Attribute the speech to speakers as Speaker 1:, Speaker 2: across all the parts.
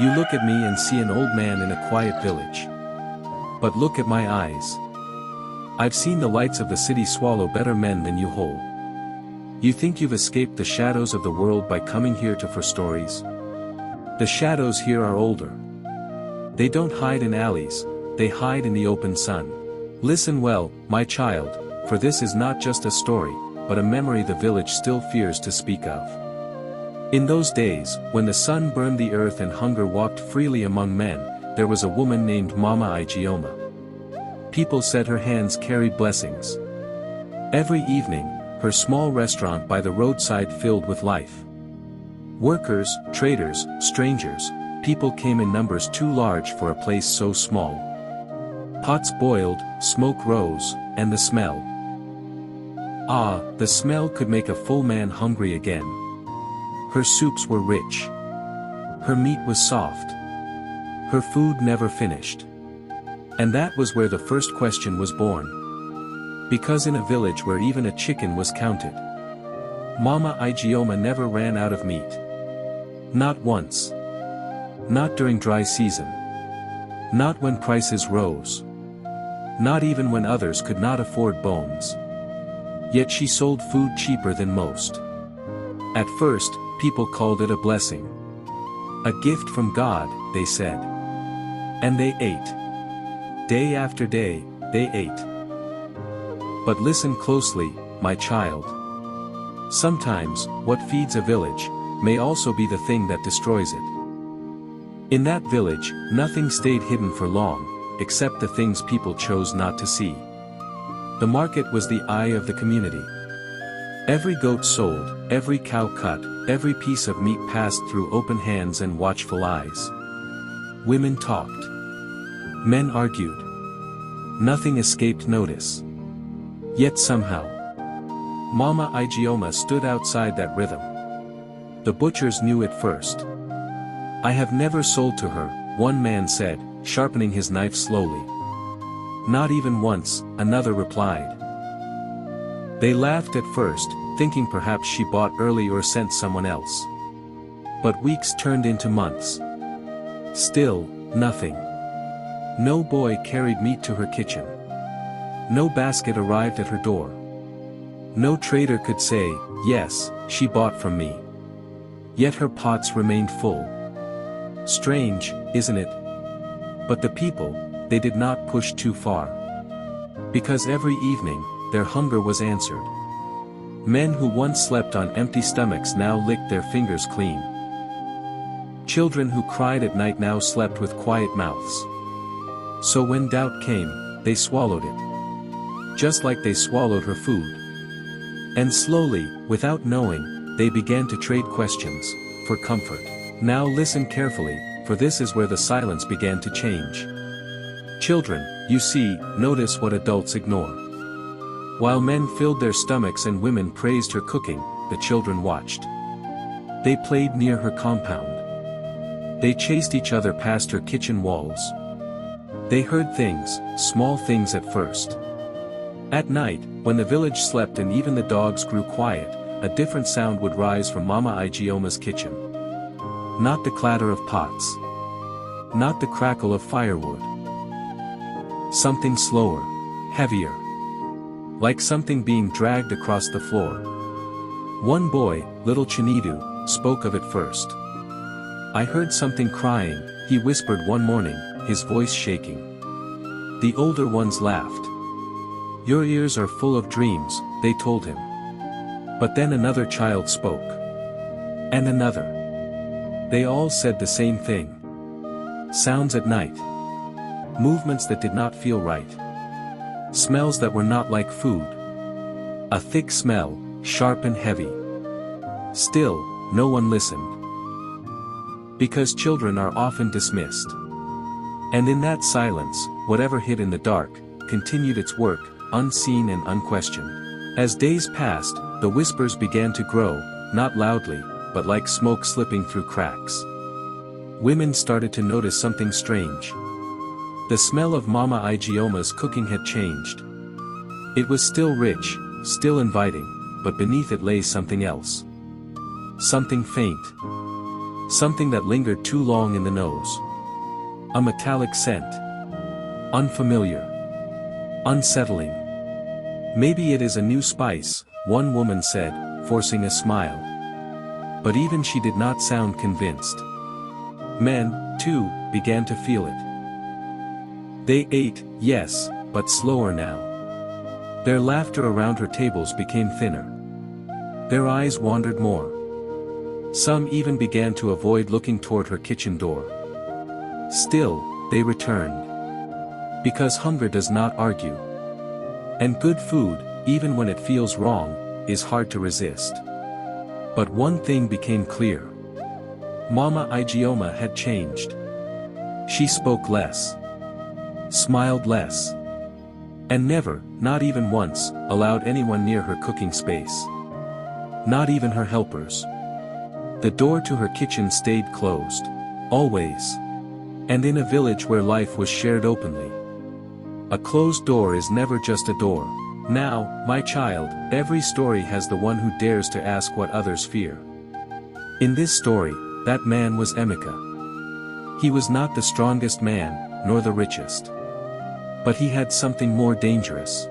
Speaker 1: You look at me and see an old man in a quiet village. But look at my eyes. I've seen the lights of the city swallow better men than you whole. You think you've escaped the shadows of the world by coming here for stories? The shadows here are older. They don't hide in alleys, they hide in the open sun. Listen well, my child, for this is not just a story, but a memory the village still fears to speak of. In those days, when the sun burned the earth and hunger walked freely among men, there was a woman named Mama Ijeoma. People said her hands carried blessings. Every evening, her small restaurant by the roadside filled with life. Workers, traders, strangers, people came in numbers too large for a place so small. Pots boiled, smoke rose, and the smell. Ah, the smell could make a full man hungry again. Her soups were rich. Her meat was soft. Her food never finished. And that was where the first question was born. Because in a village where even a chicken was counted, Mama Ijeoma never ran out of meat. Not once. Not during dry season. Not when prices rose. Not even when others could not afford bones. Yet she sold food cheaper than most. At first, people called it a blessing. A gift from God, they said. And they ate. Day after day, they ate. But listen closely, my child. Sometimes, what feeds a village, may also be the thing that destroys it. In that village, nothing stayed hidden for long, except the things people chose not to see. The market was the eye of the community. Every goat sold, every cow cut, every piece of meat passed through open hands and watchful eyes. Women talked. Men argued. Nothing escaped notice. Yet somehow, Mama Ijeoma stood outside that rhythm. The butchers knew it first. I have never sold to her, one man said, sharpening his knife slowly. Not even once, another replied. They laughed at first, thinking perhaps she bought early or sent someone else. But weeks turned into months. Still, nothing. No boy carried meat to her kitchen. No basket arrived at her door. No trader could say, yes, she bought from me. Yet her pots remained full. Strange, isn't it? But the people, they did not push too far. Because every evening, their hunger was answered. Men who once slept on empty stomachs now licked their fingers clean. Children who cried at night now slept with quiet mouths. So when doubt came, they swallowed it. Just like they swallowed her food. And slowly, without knowing, they began to trade questions, for comfort. Now listen carefully, for this is where the silence began to change. Children, you see, notice what adults ignore. While men filled their stomachs and women praised her cooking, the children watched. They played near her compound. They chased each other past her kitchen walls. They heard things, small things at first. At night, when the village slept and even the dogs grew quiet, a different sound would rise from Mama Ijeoma's kitchen. Not the clatter of pots. Not the crackle of firewood. Something slower, heavier. Like something being dragged across the floor. One boy, little Chinidu, spoke of it first. I heard something crying, he whispered one morning, his voice shaking. The older ones laughed. Your ears are full of dreams, they told him. But then another child spoke. And another. They all said the same thing. Sounds at night. Movements that did not feel right. Smells that were not like food. A thick smell, sharp and heavy. Still, no one listened. Because children are often dismissed. And in that silence, whatever hid in the dark, continued its work, unseen and unquestioned. As days passed, the whispers began to grow, not loudly, but like smoke slipping through cracks. Women started to notice something strange. The smell of Mama Ijeoma's cooking had changed. It was still rich, still inviting, but beneath it lay something else. Something faint. Something that lingered too long in the nose. A metallic scent. Unfamiliar. Unsettling. Maybe it is a new spice, one woman said, forcing a smile. But even she did not sound convinced. Men, too, began to feel it. They ate, yes, but slower now. Their laughter around her tables became thinner. Their eyes wandered more. Some even began to avoid looking toward her kitchen door. Still, they returned. Because hunger does not argue. And good food, even when it feels wrong, is hard to resist. But one thing became clear. Mama Ijeoma had changed. She spoke less. Smiled less. And never, not even once, allowed anyone near her cooking space. Not even her helpers. The door to her kitchen stayed closed. Always. And in a village where life was shared openly. A closed door is never just a door. Now, my child, every story has the one who dares to ask what others fear. In this story, that man was Emeka. He was not the strongest man, nor the richest. But he had something more dangerous.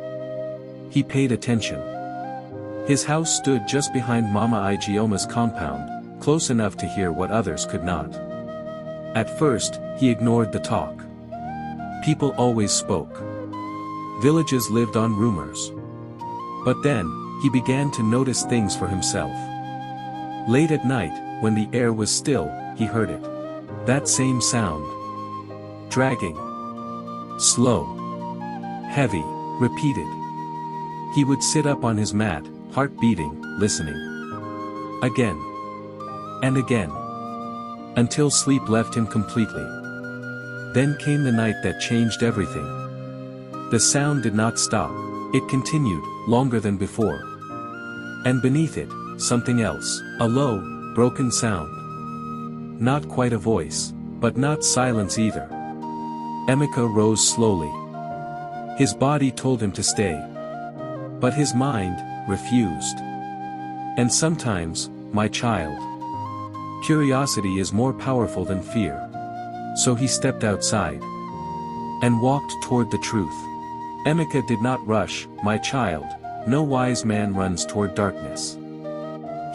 Speaker 1: He paid attention. His house stood just behind Mama Ijeoma's compound, close enough to hear what others could not. At first, he ignored the talk. People always spoke. Villages lived on rumors. But then, he began to notice things for himself. Late at night, when the air was still, he heard it. That same sound. Dragging. Slow. Heavy, repeated. He would sit up on his mat, heart beating, listening. Again. And again. Until sleep left him completely. Then came the night that changed everything. The sound did not stop. It continued, longer than before. And beneath it, something else. A low, broken sound. Not quite a voice, but not silence either. Emeka rose slowly. His body told him to stay. But his mind refused. And sometimes, my child, curiosity is more powerful than fear. So he stepped outside. And walked toward the truth. Emeka did not rush, my child, no wise man runs toward darkness.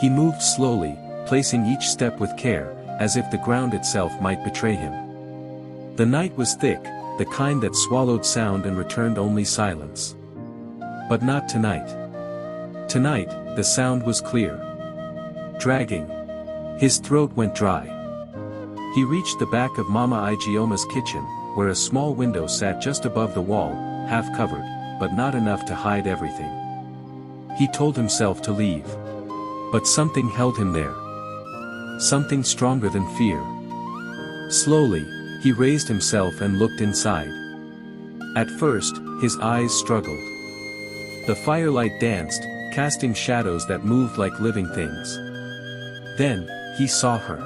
Speaker 1: He moved slowly, placing each step with care, as if the ground itself might betray him. The night was thick, the kind that swallowed sound and returned only silence. But not tonight. Tonight, the sound was clear. Dragging. His throat went dry. He reached the back of Mama Ijeoma's kitchen, where a small window sat just above the wall, half covered, but not enough to hide everything. He told himself to leave. But something held him there. Something stronger than fear. Slowly, he raised himself and looked inside. At first, his eyes struggled. The firelight danced, casting shadows that moved like living things. Then, he saw her.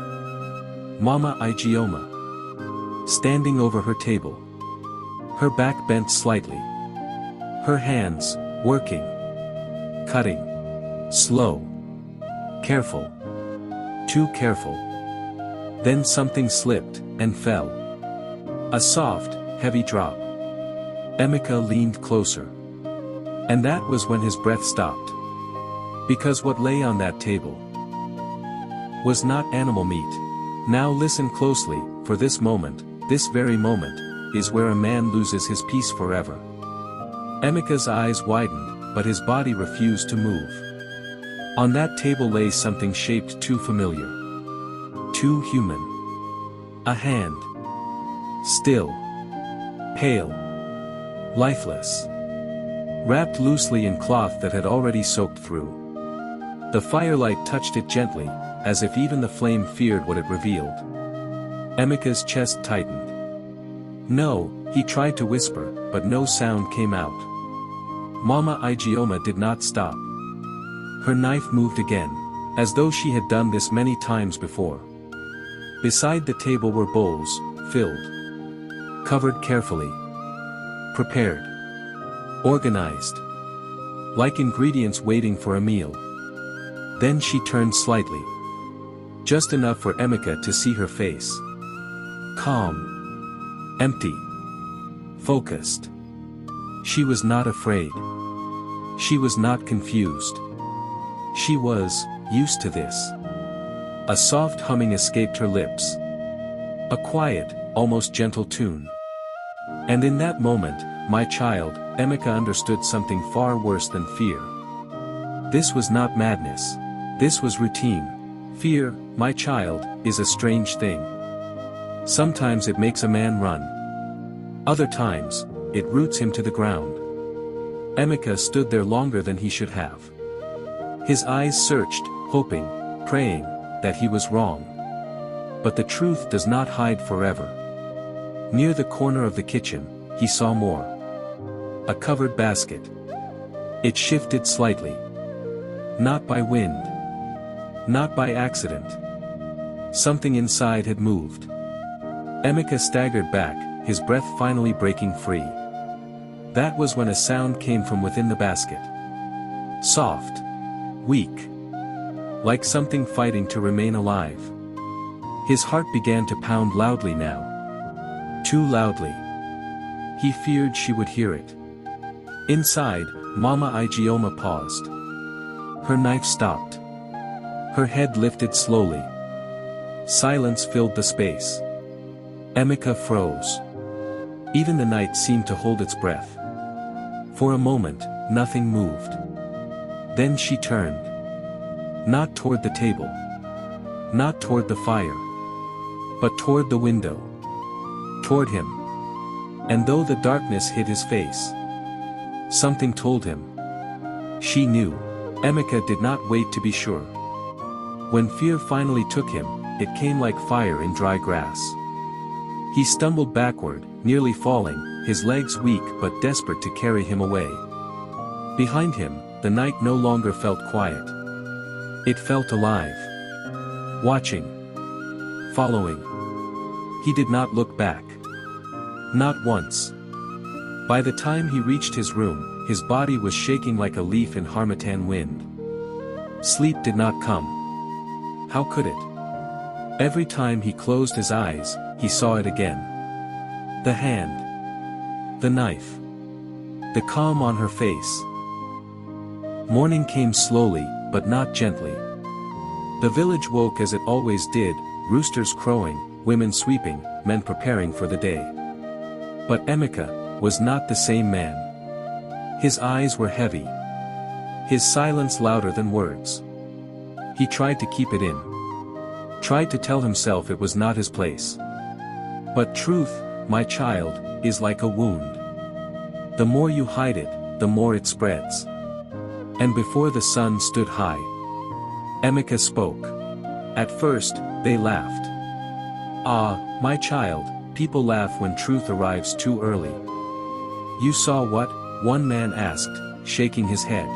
Speaker 1: Mama Ijeoma. Standing over her table. Her back bent slightly. Her hands, working. Cutting. Slow. Careful. Too careful. Then something slipped, and fell. A soft, heavy drop. Emeka leaned closer. And that was when his breath stopped. Because what lay on that table was not animal meat. Now listen closely, for this moment, this very moment, is where a man loses his peace forever. Emeka's eyes widened, but his body refused to move. On that table lay something shaped too familiar. Too human. A hand. Still. Pale. Lifeless. Wrapped loosely in cloth that had already soaked through. The firelight touched it gently, as if even the flame feared what it revealed. Emeka's chest tightened. No, he tried to whisper, but no sound came out. Mama Ijeoma did not stop. Her knife moved again, as though she had done this many times before. Beside the table were bowls, filled. Covered carefully. Prepared. Organized. Like ingredients waiting for a meal. Then she turned slightly. Just enough for Emeka to see her face. Calm. Empty. Focused. She was not afraid. She was not confused. She was used to this. A soft humming escaped her lips. A quiet, almost gentle tune. And in that moment, my child, Emeka understood something far worse than fear. This was not madness. This was routine. Fear, my child, is a strange thing. Sometimes it makes a man run. Other times, it roots him to the ground. Emeka stood there longer than he should have. His eyes searched, hoping, praying, that he was wrong. But the truth does not hide forever. Near the corner of the kitchen, he saw more. A covered basket. It shifted slightly. Not by wind. Not by accident. Something inside had moved. Emeka staggered back, his breath finally breaking free. That was when a sound came from within the basket. Soft. Weak. Like something fighting to remain alive. His heart began to pound loudly now. Too loudly. He feared she would hear it. Inside, Mama Ijeoma paused. Her knife stopped. Her head lifted slowly. Silence filled the space. Emeka froze. Even the night seemed to hold its breath. For a moment, nothing moved. Then she turned. Not toward the table. Not toward the fire. But toward the window. Toward him. And though the darkness hid his face, something told him. She knew. Emeka did not wait to be sure. When fear finally took him, it came like fire in dry grass. He stumbled backward, nearly falling, his legs weak but desperate to carry him away. Behind him, the night no longer felt quiet. It felt alive. Watching. Following. He did not look back. Not once. By the time he reached his room, his body was shaking like a leaf in harmattan wind. Sleep did not come. How could it? Every time he closed his eyes, he saw it again. The hand. The knife. The calm on her face. Morning came slowly, but not gently. The village woke as it always did, roosters crowing, women sweeping, men preparing for the day. But Emeka was not the same man. His eyes were heavy. His silence louder than words. He tried to keep it in. Tried to tell himself it was not his place. But truth, my child, is like a wound. The more you hide it, the more it spreads. And before the sun stood high, Emeka spoke. At first, they laughed. Ah, my child, people laugh when truth arrives too early. You saw what? One man asked, shaking his head.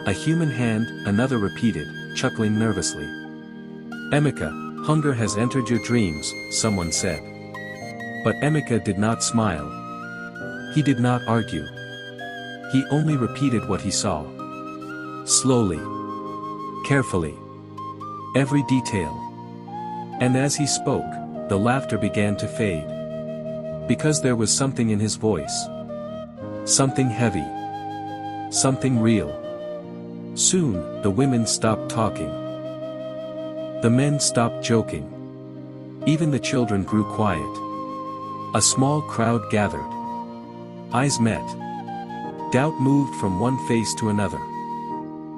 Speaker 1: A human hand, another repeated, chuckling nervously. Emeka, hunger has entered your dreams, someone said. But Emeka did not smile. He did not argue. He only repeated what he saw. Slowly. Carefully. Every detail. And as he spoke, the laughter began to fade. Because there was something in his voice. Something heavy. Something real. Soon, the women stopped talking. The men stopped joking. Even the children grew quiet. A small crowd gathered. Eyes met. Doubt moved from one face to another.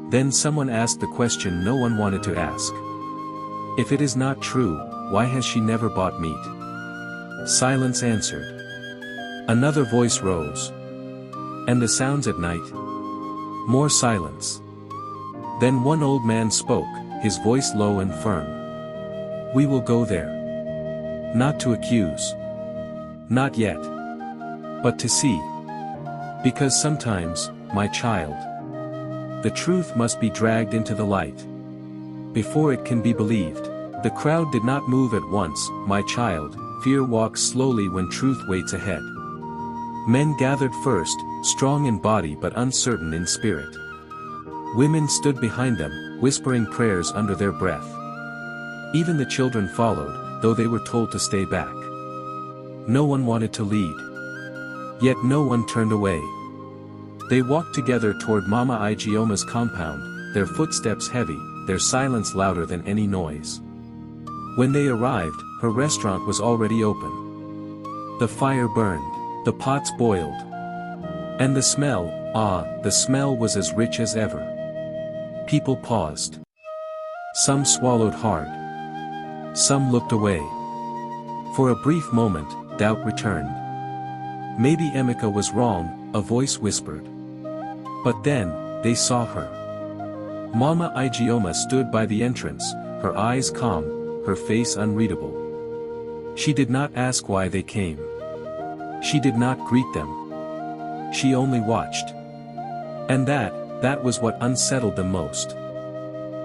Speaker 1: Then someone asked the question no one wanted to ask. If it is not true, why has she never bought meat? Silence answered. Another voice rose. And the sounds at night? More silence. Then one old man spoke, his voice low and firm. We will go there. Not to accuse. Not yet. But to see. Because sometimes, my child, the truth must be dragged into the light. Before it can be believed. The crowd did not move at once, my child, fear walks slowly when truth waits ahead. Men gathered first, strong in body but uncertain in spirit. Women stood behind them, whispering prayers under their breath. Even the children followed, though they were told to stay back. No one wanted to lead. Yet no one turned away. They walked together toward Mama Igioma's compound, their footsteps heavy, their silence louder than any noise. When they arrived, her restaurant was already open. The fire burned, the pots boiled. And the smell, the smell was as rich as ever. People paused. Some swallowed hard. Some looked away. For a brief moment, doubt returned. Maybe Emeka was wrong, a voice whispered. But then, they saw her. Mama Igioma stood by the entrance, her eyes calm, her face unreadable. She did not ask why they came. She did not greet them. She only watched. And that was what unsettled them most.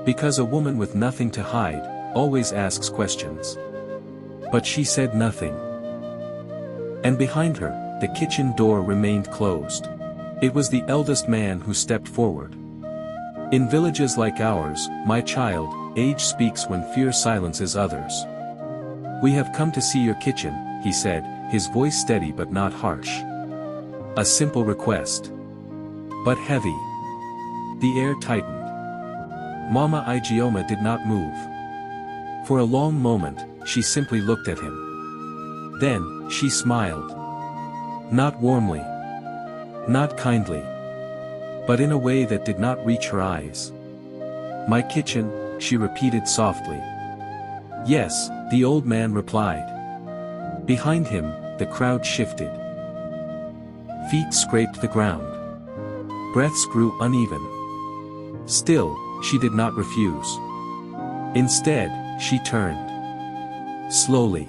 Speaker 1: Because a woman with nothing to hide, always asks questions. But she said nothing. And behind her, the kitchen door remained closed. It was the eldest man who stepped forward. In villages like ours, my child, age speaks when fear silences others. We have come to see your kitchen, he said, his voice steady but not harsh. A simple request. But heavy. The air tightened. Mama Igioma did not move. For a long moment, she simply looked at him. Then, she smiled. Not warmly. Not kindly. But in a way that did not reach her eyes. My kitchen, she repeated softly. Yes, the old man replied. Behind him, the crowd shifted. Feet scraped the ground. Breaths grew uneven. Still, she did not refuse. Instead, she turned. Slowly.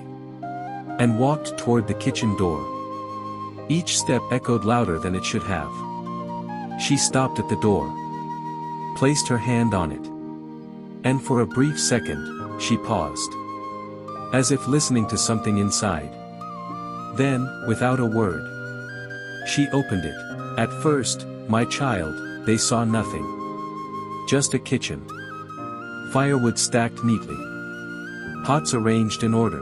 Speaker 1: And walked toward the kitchen door. Each step echoed louder than it should have. She stopped at the door. Placed her hand on it. And for a brief second, she paused. As if listening to something inside. Then, without a word, she opened it. At first, my child, they saw nothing. Just a kitchen. Firewood stacked neatly. Pots arranged in order.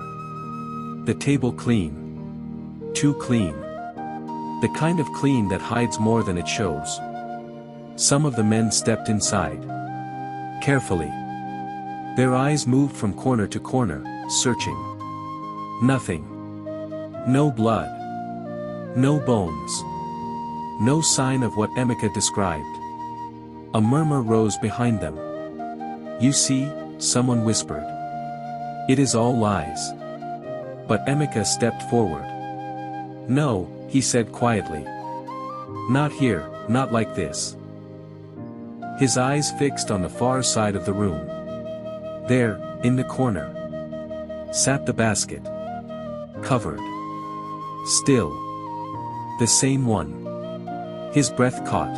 Speaker 1: The table clean. Too clean. The kind of clean that hides more than it shows. Some of the men stepped inside. Carefully. Their eyes moved from corner to corner, searching. Nothing. No blood. No bones. No sign of what Emeka described. A murmur rose behind them. You see, someone whispered. It is all lies. But Emeka stepped forward. No, he said quietly. Not here, not like this. His eyes fixed on the far side of the room. There, in the corner, sat the basket. Covered. Still. The same one. His breath caught.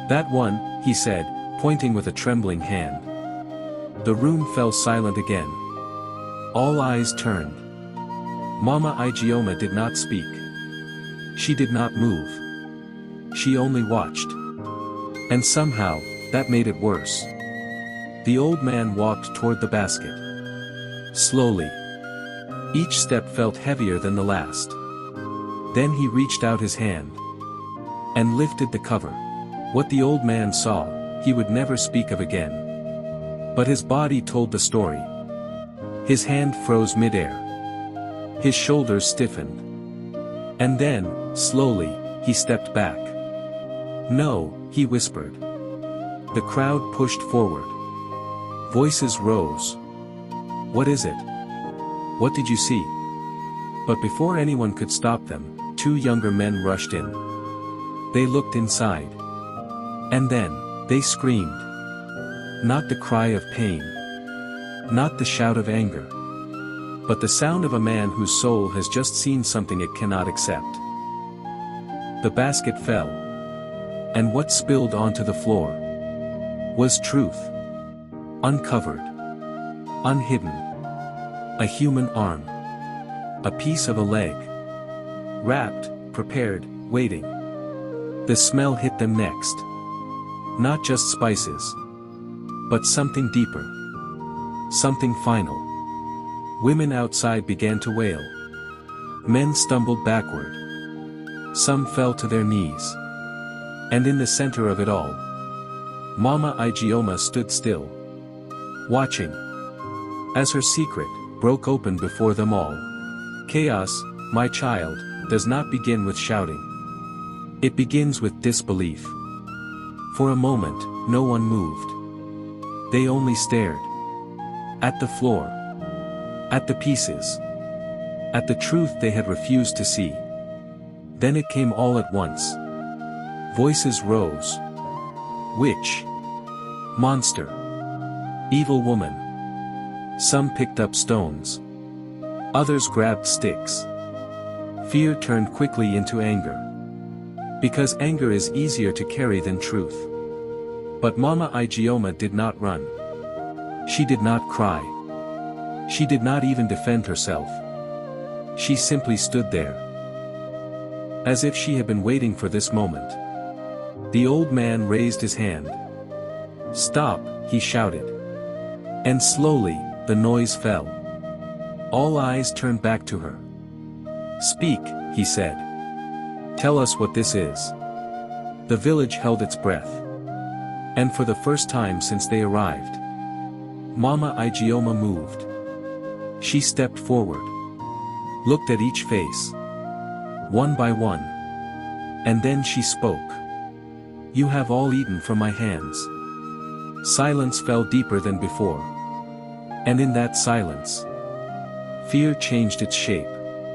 Speaker 1: That one, he said, pointing with a trembling hand. The room fell silent again. All eyes turned. Mama Igioma did not speak. She did not move. She only watched. And somehow, that made it worse. The old man walked toward the basket. Slowly. Each step felt heavier than the last. Then he reached out his hand. And lifted the cover. What the old man saw, he would never speak of again. But his body told the story. His hand froze midair. His shoulders stiffened. And then, slowly, he stepped back. No, he whispered. The crowd pushed forward. Voices rose. What is it? What did you see? But before anyone could stop them, two younger men rushed in. They looked inside. And then, they screamed. Not the cry of pain. Not the shout of anger. But the sound of a man whose soul has just seen something it cannot accept. The basket fell. And what spilled onto the floor was truth. Uncovered. Unhidden. A human arm. A piece of a leg. Wrapped, prepared, waiting. The smell hit them next. Not just spices. But something deeper. something final. Women outside began to wail. Men stumbled backward. Some fell to their knees. And in the center of it all, Mama Ijeoma stood still, watching, as her secret broke open before them all. Chaos, my child, does not begin with shouting. It begins with disbelief. For a moment, no one moved. They only stared. At the floor. At the pieces. At the truth they had refused to see. Then it came all at once. Voices rose. Witch. Monster. Evil woman. Some picked up stones. Others grabbed sticks. Fear turned quickly into anger. Because anger is easier to carry than truth. But Mama Ijeoma did not run. She did not cry. She did not even defend herself. She simply stood there. As if she had been waiting for this moment. The old man raised his hand. Stop, he shouted. And slowly, the noise fell. All eyes turned back to her. Speak, he said. Tell us what this is. The village held its breath. And for the first time since they arrived, Mama Ijeoma moved. She stepped forward. Looked at each face. One by one. And then she spoke. You have all eaten from my hands. Silence fell deeper than before. And in that silence, fear changed its shape.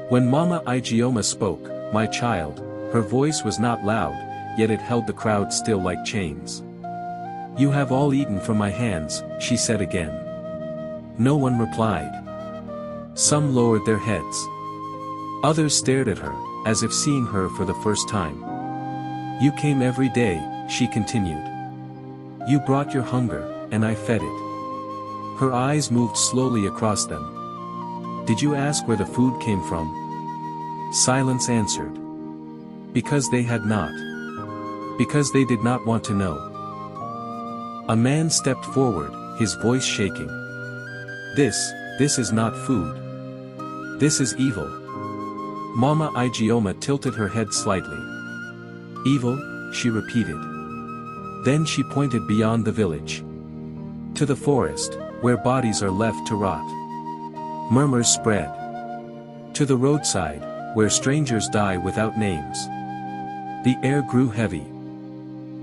Speaker 1: When Mama Ijeoma spoke, my child, her voice was not loud, yet it held the crowd still like chains. You have all eaten from my hands, she said again. No one replied. Some lowered their heads. Others stared at her, as if seeing her for the first time. You came every day, she continued. You brought your hunger, and I fed it. Her eyes moved slowly across them. Did you ask where the food came from? Silence answered. Because they had not. Because they did not want to know. A man stepped forward, his voice shaking. This is not food. This is evil. Mama Ijeoma tilted her head slightly. Evil, she repeated. Then she pointed beyond the village. To the forest, where bodies are left to rot. Murmurs spread. To the roadside, where strangers die without names. The air grew heavy.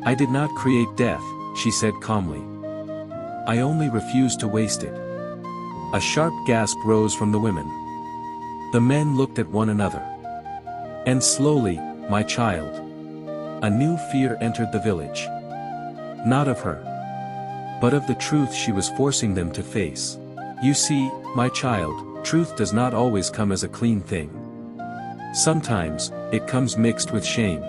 Speaker 1: I did not create death, she said calmly. I only refused to waste it. A sharp gasp rose from the women. The men looked at one another. And slowly, my child. A new fear entered the village. Not of her. But of the truth she was forcing them to face. You see, my child, truth does not always come as a clean thing. Sometimes, it comes mixed with shame.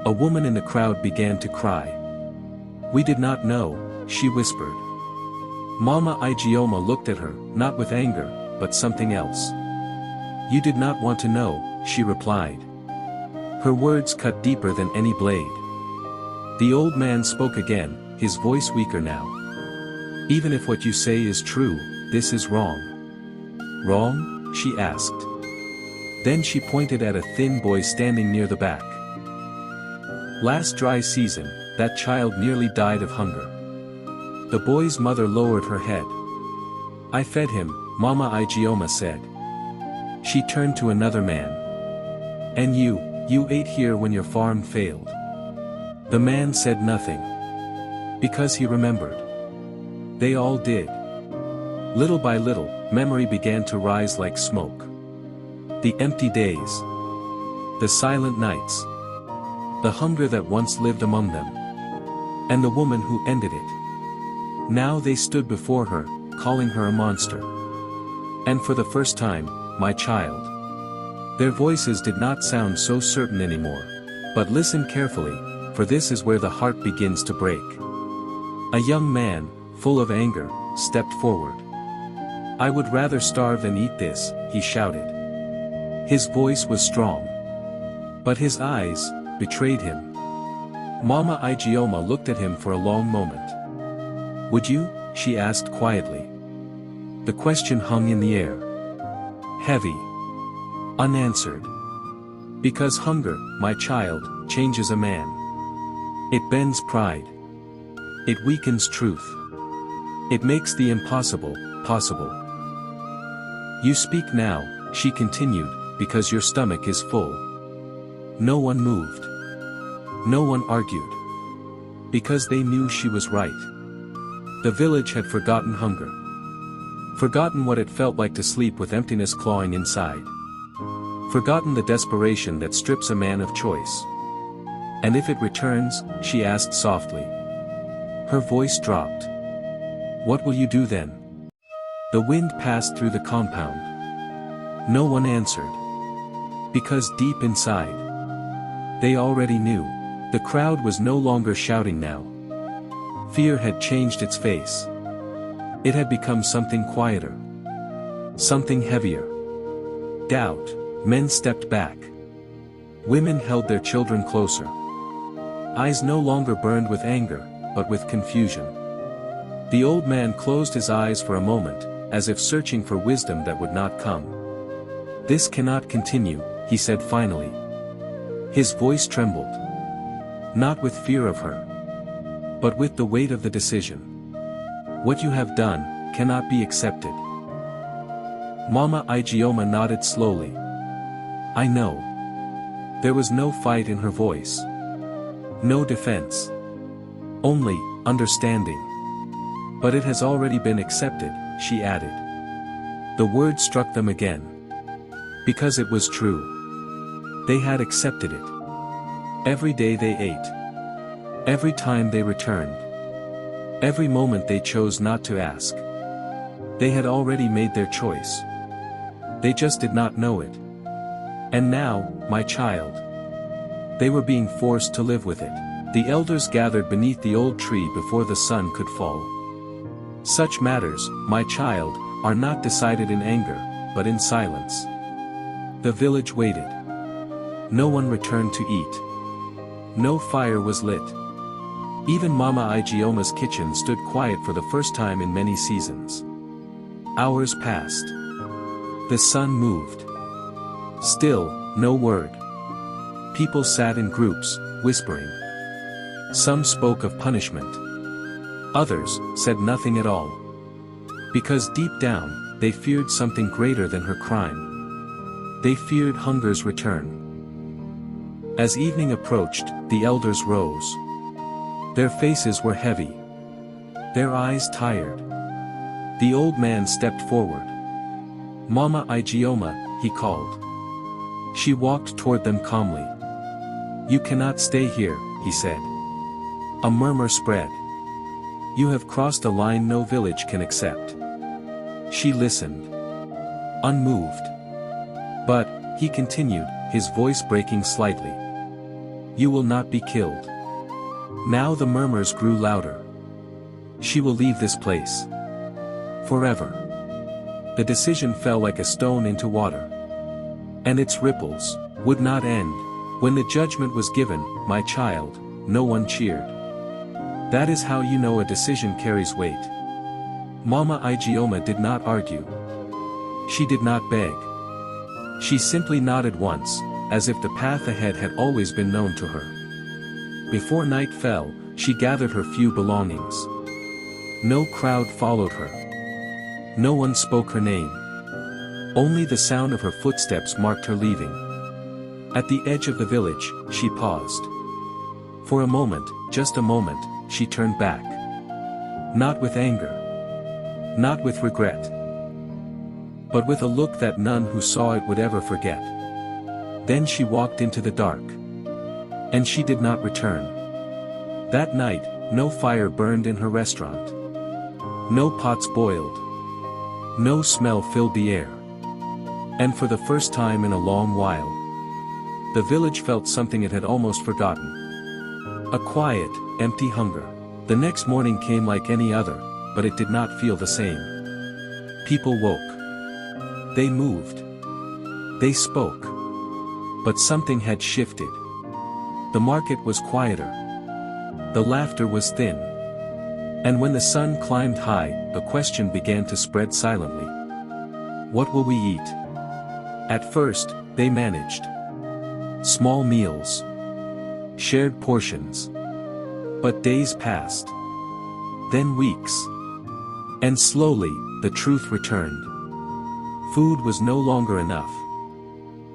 Speaker 1: A woman in the crowd began to cry. We did not know, she whispered. Mama Ijeoma looked at her, not with anger, but something else. You did not want to know, she replied. Her words cut deeper than any blade. The old man spoke again, his voice weaker now. Even if what you say is true, this is wrong. Wrong? She asked. Then she pointed at a thin boy standing near the back. Last dry season, that child nearly died of hunger. The boy's mother lowered her head. I fed him, Mama Ijeoma said. She turned to another man. And you ate here when your farm failed. The man said nothing. Because he remembered. They all did. Little by little, memory began to rise like smoke. The empty days. The silent nights. The hunger that once lived among them. And the woman who ended it. Now they stood before her, calling her a monster. And for the first time, my child. Their voices did not sound so certain anymore. But listen carefully, for this is where the heart begins to break. A young man, full of anger, stepped forward. I would rather starve than eat this, he shouted. His voice was strong. But his eyes betrayed him. Mama Ijeoma looked at him for a long moment. Would you? She asked quietly. The question hung in the air. Heavy. Unanswered. Because hunger, my child, changes a man. It bends pride. It weakens truth. It makes the impossible, possible. You speak now, she continued, because your stomach is full. No one moved. No one argued. Because they knew she was right. The village had forgotten hunger. Forgotten what it felt like to sleep with emptiness clawing inside. Forgotten the desperation that strips a man of choice. And if it returns, she asked softly. Her voice dropped. What will you do then? The wind passed through the compound. No one answered. Because deep inside, they already knew. The crowd was no longer shouting now. Fear had changed its face. It had become something quieter. Something heavier. Doubt. Men stepped back. Women held their children closer. Eyes no longer burned with anger, but with confusion. The old man closed his eyes for a moment, as if searching for wisdom that would not come. This cannot continue, he said finally. His voice trembled. Not with fear of her, but with the weight of the decision. What you have done cannot be accepted. Mama Ijeoma nodded slowly. I know. There was no fight in her voice. No defense. Only understanding. But it has already been accepted, she added. The word struck them again. Because it was true. They had accepted it. Every day they ate. Every time they returned. Every moment they chose not to ask. They had already made their choice. They just did not know it. And now, my child. They were being forced to live with it. The elders gathered beneath the old tree before the sun could fall. Such matters, my child, are not decided in anger, but in silence. The village waited. No one returned to eat. No fire was lit. Even Mama Ijeoma's kitchen stood quiet for the first time in many seasons. Hours passed. The sun moved. Still, no word. People sat in groups, whispering. Some spoke of punishment. Others said nothing at all. Because deep down, they feared something greater than her crime. They feared hunger's return. As evening approached, the elders rose. Their faces were heavy. Their eyes tired. The old man stepped forward. Mama Ijeoma, he called. She walked toward them calmly. You cannot stay here, he said. A murmur spread. You have crossed a line no village can accept. She listened. Unmoved. But, he continued, his voice breaking slightly. You will not be killed. Now the murmurs grew louder. She will leave this place. Forever. The decision fell like a stone into water. And its ripples would not end. When the judgment was given, my child, no one cheered. That is how you know a decision carries weight. Mama Ijeoma did not argue. She did not beg. She simply nodded once, as if the path ahead had always been known to her. Before night fell, she gathered her few belongings. No crowd followed her. No one spoke her name. Only the sound of her footsteps marked her leaving. At the edge of the village, she paused. For a moment, just a moment, she turned back. Not with anger. Not with regret. But with a look that none who saw it would ever forget. Then she walked into the dark. And she did not return. That night, no fire burned in her restaurant. No pots boiled. No smell filled the air. And for the first time in a long while, the village felt something it had almost forgotten. A quiet, empty hunger. The next morning came like any other, but it did not feel the same. People woke. They moved. They spoke. But something had shifted. The market was quieter. The laughter was thin. And when the sun climbed high, a question began to spread silently. What will we eat? At first, they managed. Small meals. Shared portions. But days passed. Then weeks. And slowly, the truth returned. Food was no longer enough.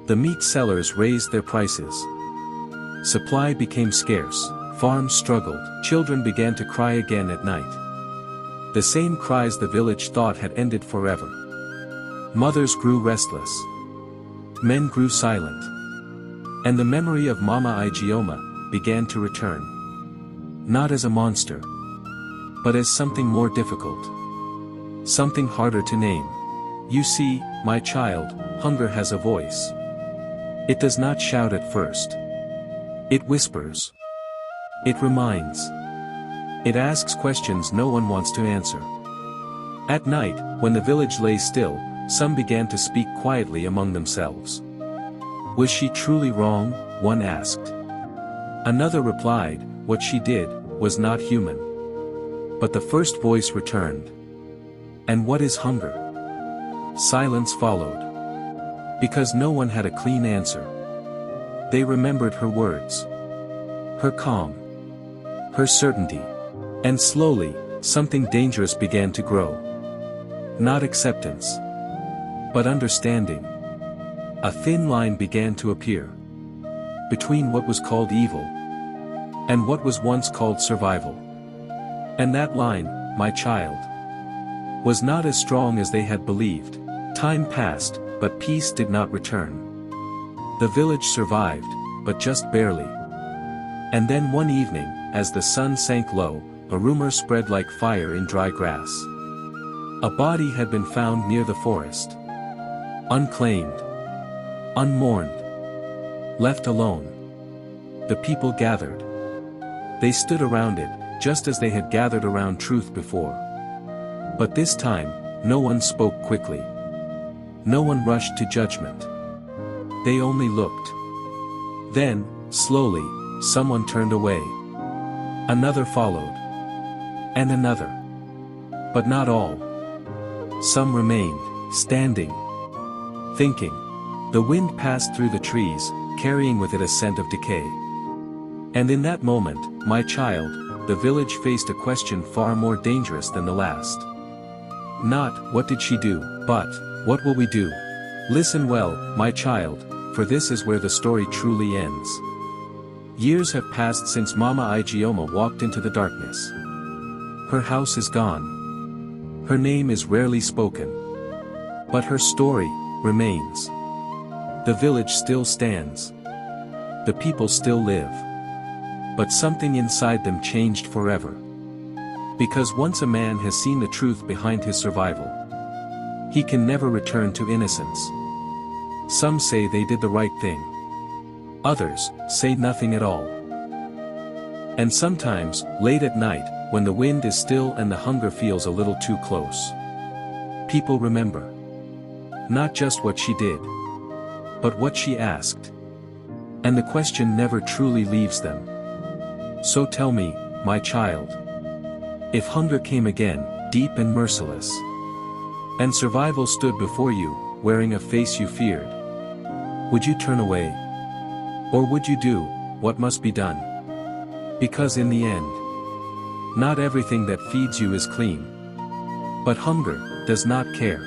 Speaker 1: The meat sellers raised their prices. Supply became scarce, farms struggled, children began to cry again at night. The same cries the village thought had ended forever. Mothers grew restless. Men grew silent. And the memory of Mama Ijeoma began to return. Not as a monster, but as something more difficult. Something harder to name. You see, my child, hunger has a voice. It does not shout at first. It whispers. It reminds. It asks questions no one wants to answer. At night, when the village lay still, some began to speak quietly among themselves. Was she truly wrong? One asked. Another replied, what she did was not human. But the first voice returned. And what is hunger? Silence followed. Because no one had a clean answer. They remembered her words. Her calm. Her certainty. And slowly, something dangerous began to grow. Not acceptance. But understanding. A thin line began to appear. Between what was called evil. And what was once called survival. And that line, my child, was not as strong as they had believed. Time passed, but peace did not return. The village survived, but just barely. And then one evening, as the sun sank low, a rumor spread like fire in dry grass. A body had been found near the forest. Unclaimed. Unmourned. Left alone. The people gathered. They stood around it, just as they had gathered around truth before. But this time, no one spoke quickly. No one rushed to judgment. They only looked. Then, slowly, someone turned away. Another followed. And another. But not all. Some remained, standing. Thinking. The wind passed through the trees, carrying with it a scent of decay. And in that moment, my child, the village faced a question far more dangerous than the last. Not, what did she do, but, what will we do? Listen well, my child, for this is where the story truly ends. Years have passed since Mama Ijeoma walked into the darkness. Her house is gone. Her name is rarely spoken. But her story remains. The village still stands. The people still live. But something inside them changed forever. Because once a man has seen the truth behind his survival, he can never return to innocence. Some say they did the right thing. Others say nothing at all. And sometimes, late at night, when the wind is still and the hunger feels a little too close, people remember. Not just what she did, but what she asked. And the question never truly leaves them. So tell me, my child, if hunger came again, deep and merciless, and survival stood before you, wearing a face you feared, would you turn away? Or would you do what must be done? Because in the end, not everything that feeds you is clean. But hunger does not care.